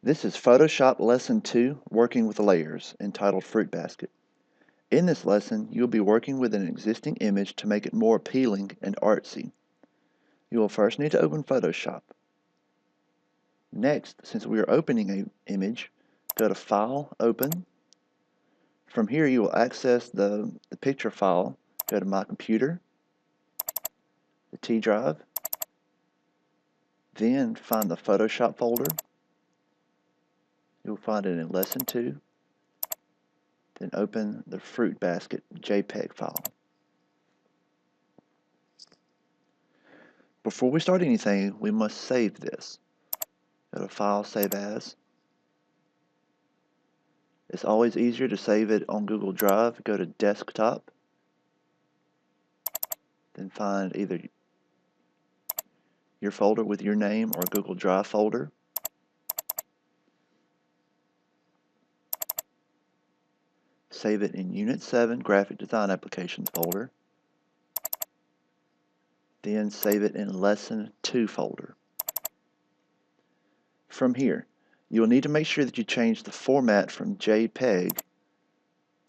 This is Photoshop Lesson 2, Working with Layers, entitled Fruit Basket. In this lesson, you'll be working with an existing image to make it more appealing and artsy. You will first need to open Photoshop. Next, since we are opening an image, go to File, Open. From here, you will access the picture file. Go to My Computer, the T drive, then find the Photoshop folder. You'll find it in Lesson 2. Then open the Fruit Basket JPEG file. Before we start anything, we must save this. Go to File, Save As. It's always easier to save it on Google Drive. Go to Desktop, then find either your folder with your name or Google Drive folder. Save it in Unit 7 Graphic Design Applications folder. Then save it in Lesson 2 folder. From here, you will need to make sure that you change the format from JPEG.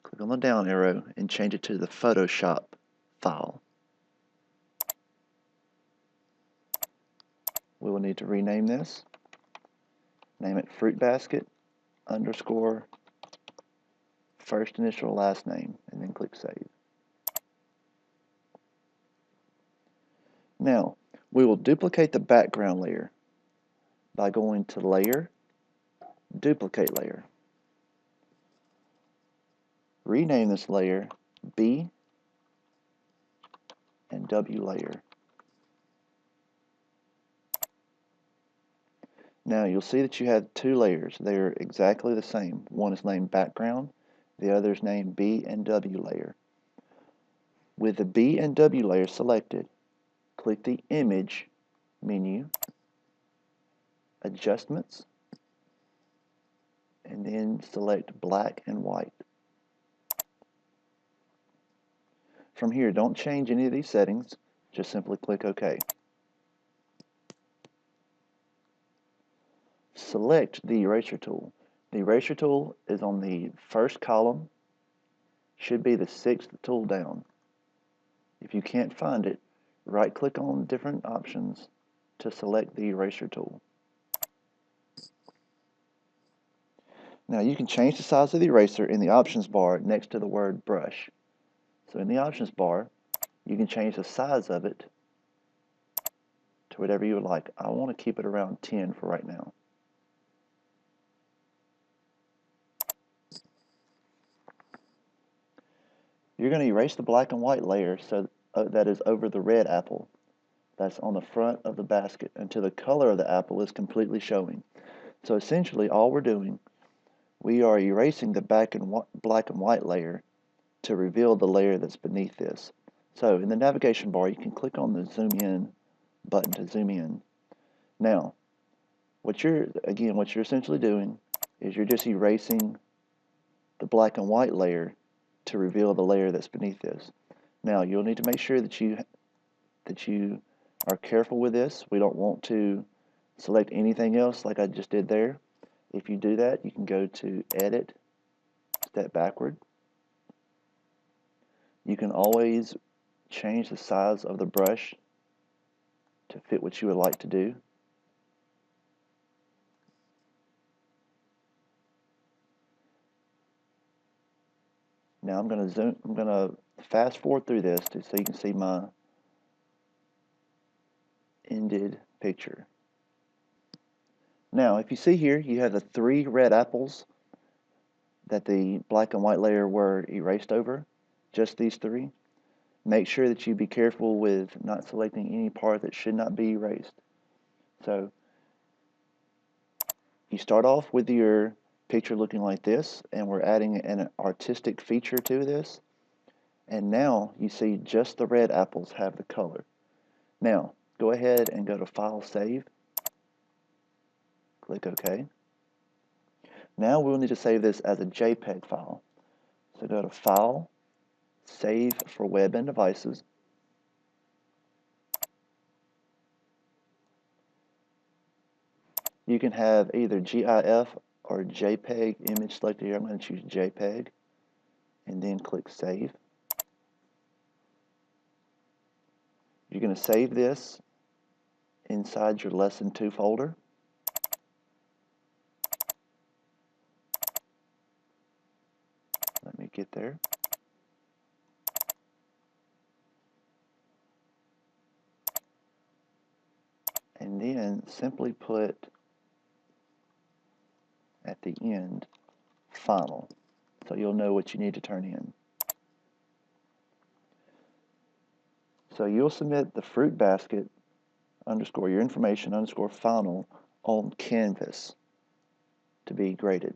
Click on the down arrow and change it to the Photoshop file. We will need to rename this. Name it Fruit Basket _ first initial last name, and then click Save. Now, we will duplicate the background layer by going to Layer, Duplicate Layer. Rename this layer B and W layer. Now you'll see that you have two layers. They are exactly the same. One is named Background, the other is named B and W layer. With the B and W layer selected, click the Image menu, Adjustments, and then select Black and White. From here, don't change any of these settings, just simply click OK. Select the eraser tool. The eraser tool is on the first column, should be the 6th tool down. If you can't find it, right-click on different options to select the eraser tool. Now you can change the size of the eraser in the options bar next to the word brush. So in the options bar, you can change the size of it to whatever you would like. I want to keep it around 10 for right now. You're going to erase the black and white layer so that is over the red apple that's on the front of the basket until the color of the apple is completely showing. So essentially all we're doing, we are erasing the black and white layer to reveal the layer that's beneath this. So in the navigation bar, you can click on the zoom in button to zoom in. Now, what you're essentially doing is you're just erasing the black and white layer to reveal the layer that's beneath this. Now, you'll need to make sure that you are careful with this. We don't want to select anything else like I just did there. If you do that, you can go to Edit, Step Backward. You can always change the size of the brush to fit what you would like to do. Now I'm going to fast forward through this so you can see my ended picture. Now, if you see here, you have the 3 red apples that the black and white layer were erased over, just these 3. Make sure that you be careful with not selecting any part that should not be erased. So, you start off with your picture looking like this, and we're adding an artistic feature to this. And now you see just the red apples have the color. Now, go ahead and go to File, Save. Click OK. Now we'll need to save this as a JPEG file. So go to File, Save for Web and Devices. You can have either GIF or JPEG image selected here. I'm going to choose JPEG and then click Save. You're going to save this inside your Lesson 2 folder. Let me get there. And then simply put at the end final, so you'll know what you need to turn in. So you'll submit the fruit basket underscore your information underscore final on Canvas to be graded.